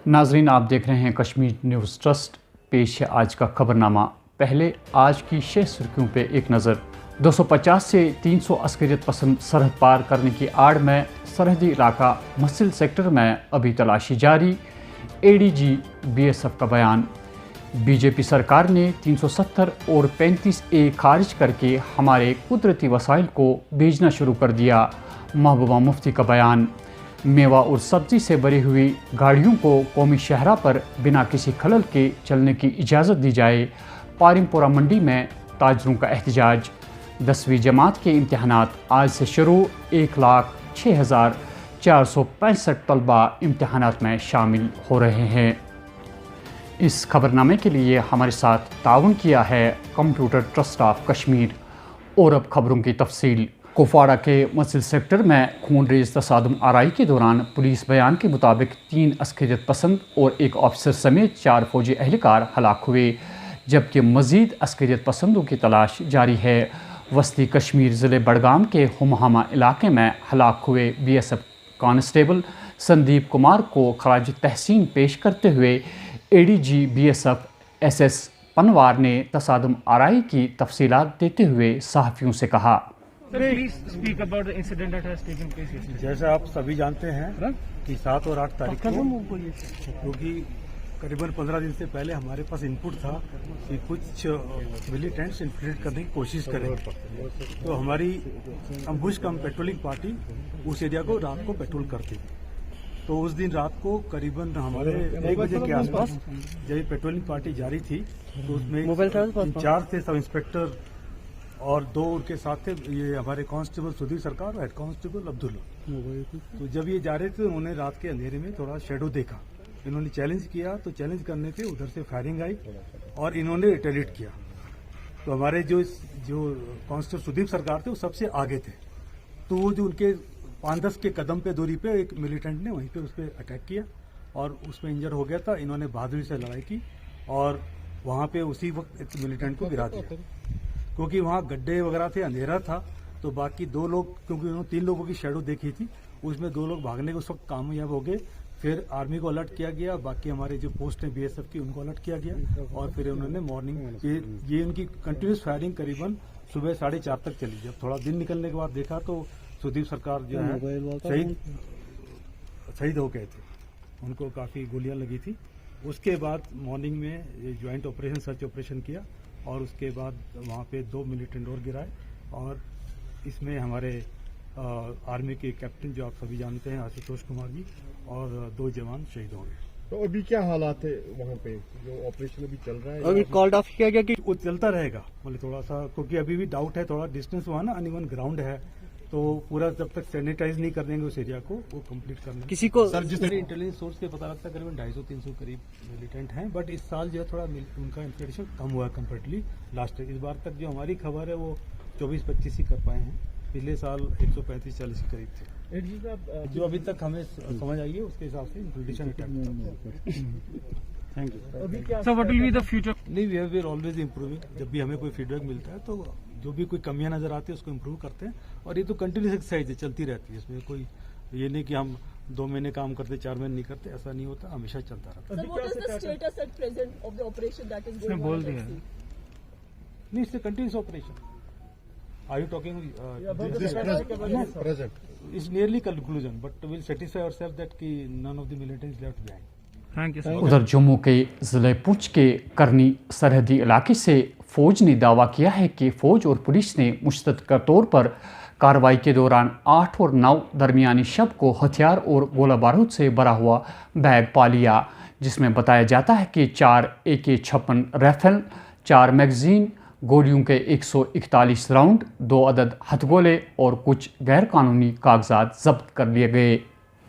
नाजरीन, आप देख रहे हैं कश्मीर न्यूज़ ट्रस्ट। पेश है आज का खबरनामा। पहले आज की 6 सुर्खियों पे एक नज़र। 250 से 300 अस्करियत पसंद सरहद पार करने की आड़ में सरहदी इलाका मस्सिल सेक्टर में अभी तलाशी जारी। ADG BSF का बयान। बीजेपी सरकार ने 370 और 35A खारिज करके हमारे कुदरती वसाइल को बेचना शुरू कर दिया। महबूबा मुफ्ती का बयान। मेवा और सब्जी से भरी हुई गाड़ियों को कौमी शहरा पर बिना किसी खलल के चलने की इजाज़त दी जाए। पारिमपुरा मंडी में ताजरों का एहतजाज। 10वीं जमात के इम्तहानात आज से शुरू। 1,06,465 तलबा इम्तहानात में शामिल हो रहे हैं। इस खबरनामे के लिए हमारे साथ ताउन किया है कंप्यूटर ट्रस्ट ऑफ कश्मीर। और अब खबरों की तफसील। कुपवाड़ा के मस्जिद सेक्टर में खूनरेज तसादुम आराई के दौरान पुलिस बयान के मुताबिक 3 अस्करियत पसंद और 1 ऑफिसर समेत 4 फौजी एहलकार हलाक हुए, जबकि मज़ीद अस्करियत पसंदों की तलाश जारी है। वस्ती कश्मीर ज़िले बडगाम के हुमहामा इलाके में हलाक हुए BSF कांस्टेबल संदीप कुमार को खराज तहसीन पेश करते हुए ADG BSF SS पनवार ने तसादुम आराई की तफसीलात देते हुए सहाफ़ियों से कहा। जैसा आप सभी जानते हैं कि 7 और 8 तारीख को, क्योंकि करीबन 15 दिन से पहले हमारे पास इनपुट था कि कुछ मिलिटेंट्स इन्फिल्ट्रेट करने की कोशिश करेंगे, तो हमारी अम्बुश कम पेट्रोलिंग पार्टी उस एरिया को रात को पेट्रोल करती थी। तो उस दिन रात को करीबन हमारे 1 बजे के आसपास जब पेट्रोलिंग पार्टी जारी थी, तो उसमें इंचार्ज थे सब इंस्पेक्टर और 2 उनके साथ थे, ये हमारे कांस्टेबल सुधीर सरकार और हेड कांस्टेबल अब्दुल्ला। तो जब ये जा रहे थे, उन्होंने रात के अंधेरे में थोड़ा शेडो देखा। इन्होंने चैलेंज किया, तो चैलेंज करने पे उधर से फायरिंग आई और इन्होंने रिटेलिएट किया। तो हमारे जो कांस्टेबल सुधीर सरकार थे वो सबसे आगे थे, तो वो जो उनके 5-10 के कदम पे दूरी पे एक मिलिटेंट ने वहीं पे उस पर अटैक किया और उसमें इंजर हो गया था। इन्होंने बहादुरी से लड़ाई की और वहां पे उसी वक्त एक मिलिटेंट को गिरा दिया, क्योंकि वहाँ गड्ढे वगैरह थे, अंधेरा था। तो बाकी 2 लोग, क्योंकि उन्होंने 3 लोगों की शेडो देखी थी, उसमें 2 लोग भागने के उस वक्त कामयाब हो गए। फिर आर्मी को अलर्ट किया गया, बाकी हमारे जो पोस्ट है BSF की उनको अलर्ट किया गया और फिर उन्होंने मॉर्निंग ये उनकी कंटिन्यूस फायरिंग करीबन सुबह 4:30 तक चली। जब थोड़ा दिन निकलने के बाद देखा तो सुदीप सरकार जो है शहीद हो गए थे, उनको काफी गोलियां लगी थी। उसके बाद मॉर्निंग में ज्वाइंट ऑपरेशन सर्च ऑपरेशन किया और उसके बाद वहाँ पे 2 मिलिटेंट और गिराए और इसमें हमारे आर्मी के कैप्टन जो आप सभी जानते हैं आशुतोष कुमार जी और 2 जवान शहीद हो गए। तो अभी क्या हालात है वहाँ पे, जो ऑपरेशन अभी चल रहा है? अभी कॉल्ड ऑफ किया गया कि वो चलता रहेगा, मतलब थोड़ा सा, क्योंकि अभी भी डाउट है, थोड़ा डिस्टेंस वहाँ ना अनइवन ग्राउंड है, तो पूरा जब तक सैनिटाइज नहीं कर देंगे उस एरिया को, वो कंप्लीट करना। किसी को सर जिस इंटेलिजेंस सोर्स के पता लगता है करीबन 250-300 करीब मिलिटेंट हैं, बट इस साल जो है थोड़ा उनका इन्फिल्ट्रेशन कम हुआ है कंपेरेटिवली लास्ट ईयर। इस बार तक जो हमारी खबर है वो 24-25 ही कर पाए हैं, पिछले साल 135-40 के करीब थे। जो अभी तक हमें समझ आई है उसके हिसाब से infiltration thank you. So what will be the future? नहीं, वी आर ऑलवेज इम्प्रूविंग। जब भी हमें कोई फीडबैक मिलता है तो जो भी कोई कमियां नजर आती है उसको इम्प्रूव करते हैं, और ये तो कंटिन्यूस एक्सरसाइज है, चलती रहती है। इसमें कोई ये नहीं कि हम 2 महीने काम करते 4 महीने नहीं करते, ऐसा नहीं होता, हमेशा चलता रहता है। बोल दिया नहीं, it's continuous operation. Are you talking present? It's nearly conclusion, but will satisfy ourself that कि none of the militants left behind. Thank you. उधर जम्मू के ज़िले पुंछ के करनी सरहदी इलाके से फ़ौज ने दावा किया है कि फ़ौज और पुलिस ने मुश्तरका तौर पर कार्रवाई के दौरान 8 और 9 दरमियानी शब को हथियार और गोला बारूद से भरा हुआ बैग पा लिया, जिसमें बताया जाता है कि 4 AK-56 राइफल, 4 मैगजीन, गोलियों के 141 राउंड, 2 अदद हथगोले और कुछ गैरकानूनी कागजात जब्त कर लिए गए।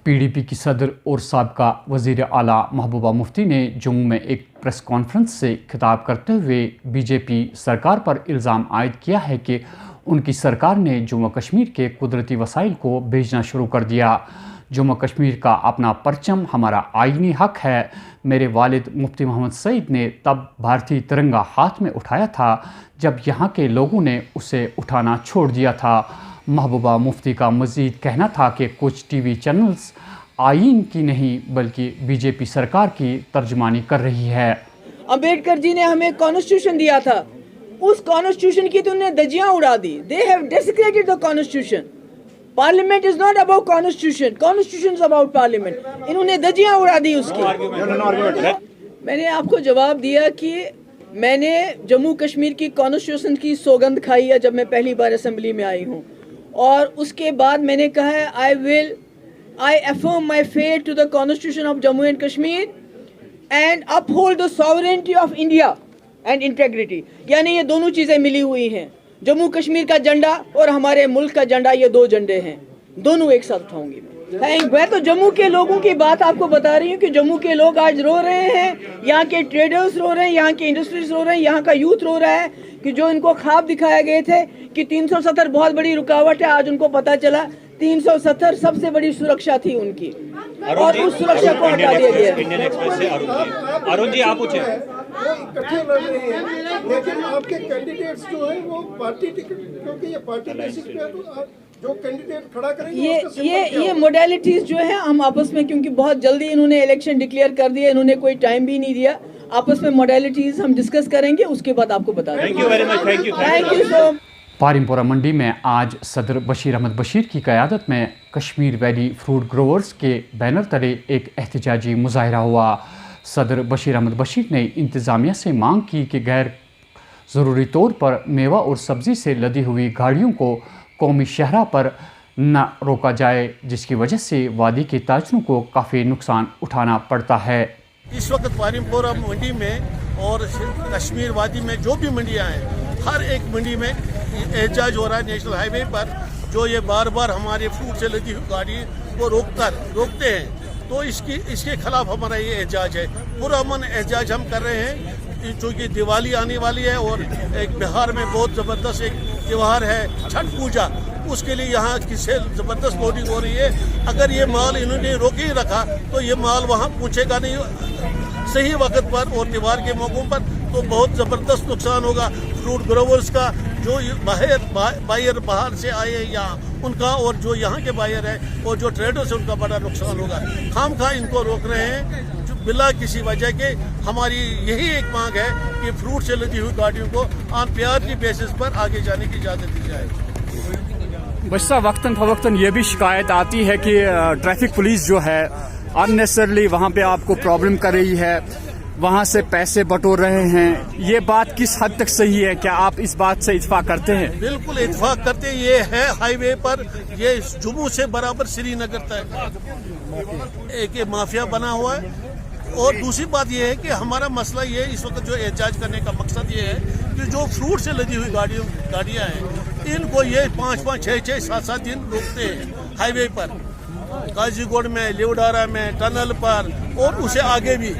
PDP की सदर और साबका वज़ीर आला महबूबा मुफ्ती ने जम्मू में एक प्रेस कॉन्फ्रेंस से खिताब करते हुए बीजेपी सरकार पर इल्ज़ाम आयद किया है कि उनकी सरकार ने जम्मू कश्मीर के कुदरती वसाइल को बेचना शुरू कर दिया। जम्मू कश्मीर का अपना परचम हमारा आईनी हक है। मेरे वालिद मुफ्ती मोहम्मद सईद ने तब भारतीय तिरंगा हाथ में उठाया था जब यहाँ के लोगों ने उसे उठाना छोड़ दिया था। महबूबा मुफ्ती का मज़ीद कहना था कि कुछ TV चैनल्स आईन की नहीं बल्कि बीजेपी सरकार की तर्जमानी कर रही है। अंबेडकर जी ने हमें कॉन्स्टिट्यूशन दिया था, उस कॉन्स्टिट्यूशन की तो उन्होंने धज्जियां उड़ा दी। They have desecrated the constitution. Parliament is not about constitution, constitution is about parliament. इन्होंने धज्जियां उड़ा दी उसकी। मैंने आपको जवाब दिया कि मैंने जम्मू कश्मीर की कॉन्स्टिट्यूशन की सौगंध खाई है जब मैं पहली बार असेंबली में आई हूँ, और उसके बाद मैंने कहा है I affirm my faith to the constitution of Jammu and Kashmir and uphold the sovereignty of India and integrity. यानी ये दोनों चीज़ें मिली हुई हैं, जम्मू कश्मीर का झंडा और हमारे मुल्क का झंडा, ये दो झंडे हैं, दोनों एक साथ उठाऊंगी मैं तो जम्मू के लोगों की बात आपको बता रही हूँ कि जम्मू के लोग आज रो रहे हैं, यहाँ के ट्रेडर्स रो रहे हैं, यहाँ के इंडस्ट्रीज रो रहे हैं, यहाँ का यूथ रो रहा है कि जो इनको ख्वाब दिखाए गए थे कि 370 बहुत बड़ी रुकावट है, आज उनको पता चला 370 सबसे बड़ी सुरक्षा थी उनकी, और उस सुरक्षा को हटा दिया गया। इंडियन एक्सप्रेस से अरुण जी आप पूछे। इकट्ठे लड़ रहे हैं, लेकिन आपके कैंडिडेट्स जो है वो पार्टी टिकट, क्योंकि ये पार्टी बेसिस पे है, तो जो कैंडिडेट खड़ा करेंगे ये मोडेलिटीज जो है हम आपस में, क्योंकि बहुत जल्दी इन्होंने इलेक्शन डिक्लेयर कर दिया, इन्होंने कोई टाइम भी नहीं दिया, आपस में मोडेलिटीज हम डिस्कस करेंगे, उसके बाद आपको बता देंगे। Thank you very much. Thank you so much. Parimpora Mandi में आज सदर बशीर अहमद बशीर की क़यादत में कश्मीर वैली फ्रूट ग्रोवर्स के बैनर तले एक एहतजाजी मुजाहरा हुआ। सदर बशीर अहमद बशीर ने इंतज़ामिया से मांग की कि गैर ज़रूरी तौर पर मेवा और सब्ज़ी से लदी हुई गाड़ियों को कौमी शहरा पर न रोका जाए, जिसकी वजह से वादी के ताजरों को काफ़ी नुकसान उठाना पड़ता है। इस वक्त पारिमपोरा मंडी में और कश्मीर वादी में जो भी मंडियां हैं, हर एक मंडी में एहतजाज हो रहा है नेशनल हाईवे पर, जो ये बार बार हमारे फ्रूट से लदी हुई गाड़ी को रोकते हैं, तो इसके खिलाफ हमारा ये एहतजाज है। पूरा अमन एहतजाज हम कर रहे हैं, चूँकि दिवाली आने वाली है और एक बिहार में बहुत ज़बरदस्त एक त्यौहार है छठ पूजा, उसके लिए यहाँ किससे ज़बरदस्त लोडिंग हो रही है। अगर ये माल इन्होंने रोक ही रखा तो ये माल वहाँ पहुँचेगा नहीं सही वक्त पर और त्यौहार के मौक़ों पर, तो बहुत ज़बरदस्त नुकसान होगा फ्रूट ग्रोवर्स का, जो बायर बाहर से आए यहाँ उनका, और जो यहाँ के बायर है और जो ट्रेडर्स है उनका बड़ा नुकसान होगा। खामखा इनको रोक रहे हैं बिला किसी वजह के। हमारी यही एक मांग है कि फ्रूट से लदी हुई गाड़ियों को ऑन प्रायोरिटी बेसिस पर आगे जाने की इजाज़त दी जाए। बच्चा वक्तन फवक्तन ये भी शिकायत आती है कि ट्रैफिक पुलिस जो है अननेसेसरली वहाँ पे आपको प्रॉब्लम कर रही है, वहाँ से पैसे बटोर रहे हैं। ये बात किस हद तक सही है? क्या आप इस बात से इत्फाक करते हैं? बिल्कुल इत्फाक करते हैं। ये है हाईवे पर, ये जम्मू से बराबर श्रीनगर तक एक माफिया बना हुआ है। और दूसरी बात यह है कि हमारा मसला ये इस वक्त जो एहतजाज करने का मकसद ये है कि जो फ्रूट से लदी हुई गाड़ियाँ हैं, इनको ये 5-5, 6-6, 7-7 दिन रोकते हैं हाईवे पर, काजीगुड़ में, लिवडारा में, टनल पर और उसे आगे भी,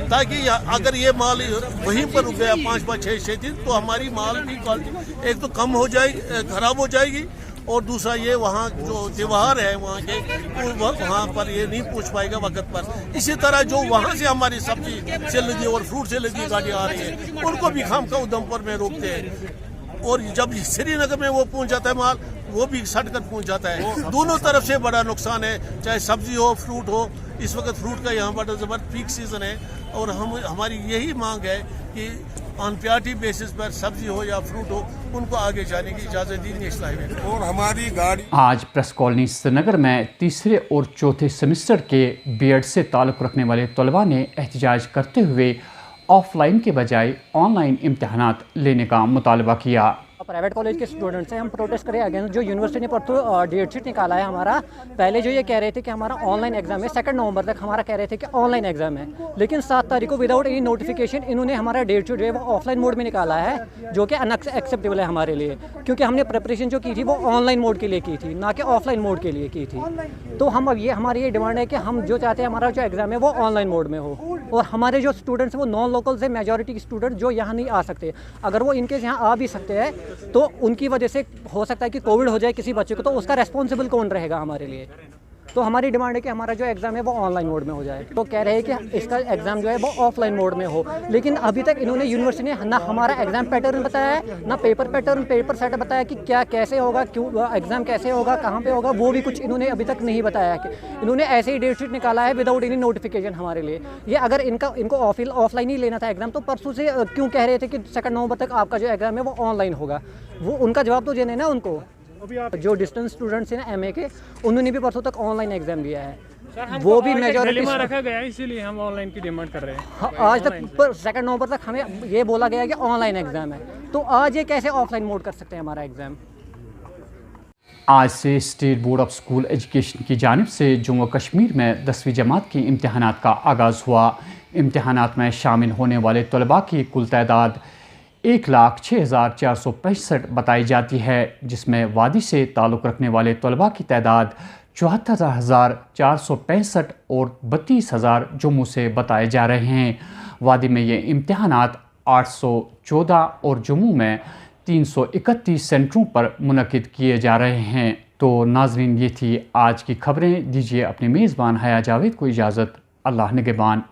ताकि अगर ये माल वहीं पर रुक गया 5-5, 6-6 दिन, तो हमारी माल की क्वालिटी एक तो कम हो जाएगी, खराब हो जाएगी, और दूसरा ये वहाँ जो त्यौहार है वहाँ के, वहाँ पर ये नहीं पहुँच पाएगा वक्त पर। इसी तरह जो वहाँ से हमारी सब्जी से लदी और फ्रूट से लदी गाड़ियाँ आ रही है, उनको भी खामखा उधमपुर में रोकते हैं, और जब श्रीनगर में वो पहुँच जाता है माल, वो भी सट कर पहुँच जाता है। दोनों तरफ से बड़ा नुकसान है, चाहे सब्जी हो, फ्रूट हो। इस वक्त फ्रूट का यहाँ बड़ा जबरदस्त पीक सीजन है, और हमारी यही मांग है कि ऑन प्रायोरिटी बेसिस पर सब्जी हो या फ्रूट हो, उनको आगे जाने की इजाज़त दी नेशनल हाईवे। और हमारी गाड़ी आज प्रेस कॉलोनी श्रीनगर में तीसरे और चौथे सेमेस्टर के बीएड से ताल्लुक़ रखने वाले तलबा ने एहतजाज करते हुए ऑफलाइन के बजाय ऑनलाइन इम्तहानात लेने का मुतालबा किया। प्राइवेट कॉलेज के स्टूडेंट्स हैं, हम प्रोटेस्ट करें अगेंस्ट जो यूनिवर्सिटी ने परसों डेट शीट निकाला है हमारा। पहले जो ये कह रहे थे कि हमारा ऑनलाइन एग्जाम है, 2 नवंबर तक हमारा कह रहे थे कि ऑनलाइन एग्जाम है, लेकिन 7 तारीख को विदाउट एनी नोटिफिकेशन इन्होंने हमारा डेट शीट जो है वो ऑफलाइन मोड में निकाला है, जो कि अनएक्सेप्टेबल है हमारे लिए, क्योंकि हमने प्रिपरेशन जो की थी वो ऑनलाइन मोड के लिए की थी, ना कि ऑफलाइन मोड के लिए की थी। तो हम अब हमारी ये डिमांड है कि हम जो चाहते हैं हमारा जो एग्ज़ाम है वो ऑनलाइन मोड में हो, और हमारे जो स्टूडेंट्स हैं वो नॉन लोकल से मेजॉरिटी स्टूडेंट जो यहाँ नहीं आ सकते, अगर वो इनकेस यहाँ आ भी सकते हैं तो उनकी वजह से हो सकता है कि कोविड हो जाए किसी बच्चे को, तो उसका रेस्पॉन्सिबल कौन रहेगा हमारे लिए? तो हमारी डिमांड है कि हमारा जो एग्ज़ाम है वो ऑनलाइन मोड में हो जाए। तो कह रहे हैं कि इसका एग्ज़ाम जो है वो ऑफलाइन मोड में हो, लेकिन अभी तक इन्होंने यूनिवर्सिटी ने ना हमारा एग्ज़ाम पैटर्न बताया है, ना पेपर पैटर्न पेपर सेट बताया कि क्या कैसे होगा, क्यों एग्ज़ाम कैसे होगा, कहाँ पे होगा, वो भी कुछ इन्होंने अभी तक नहीं बताया है। कि इन्होंने ऐसे ही डेट शीट निकाला है विदाउट एनी नोटिफिकेशन हमारे लिए। ये अगर इनको ऑफलाइन ही लेना था एग्ज़ाम, तो परसों से क्यों कह रहे थे कि 2 नवंबर तक आपका जो एग्ज़ाम है वो ऑनलाइन होगा? वो उनका जवाब तो देना है ना उनको। जो डिस्टेंस स्टूडेंट्स हैं ना MA के, उन्होंने भी परसों तक ऑनलाइन एग्जाम दिया है। वो भी मेजॉरिटी रखा गया है, इसीलिए हम ऑनलाइन की डिमांड कर रहे हैं। आज तक 2 नवंबर तक हमें ये बोला गया कि ऑनलाइन एग्जाम है, तो आज ये कैसे ऑफलाइन मोड कर सकते हैं हमारा एग्जाम? आज से state board of school education की जानिब से जम्मू व कश्मीर में 10वीं जमात की इम्तहानात का आगाज़ हुआ। इम्तहानात में शामिल होने वाले तलबा की कुल तादाद 1,06,465 बताई जाती है, जिसमें वादी से ताल्लुक़ रखने वाले तलबा की तादाद 74,465 और 32,000 जम्मू से बताए जा रहे हैं। वादी में ये इम्तहानात 814 और जम्मू में 331 सेंटरों पर मुनक़िद किए जा रहे हैं। तो नाज़रीन, ये थी आज की खबरें। दीजिए अपने मेज़बान हया जावेद को इजाज़त। अल्लाह निगहबान।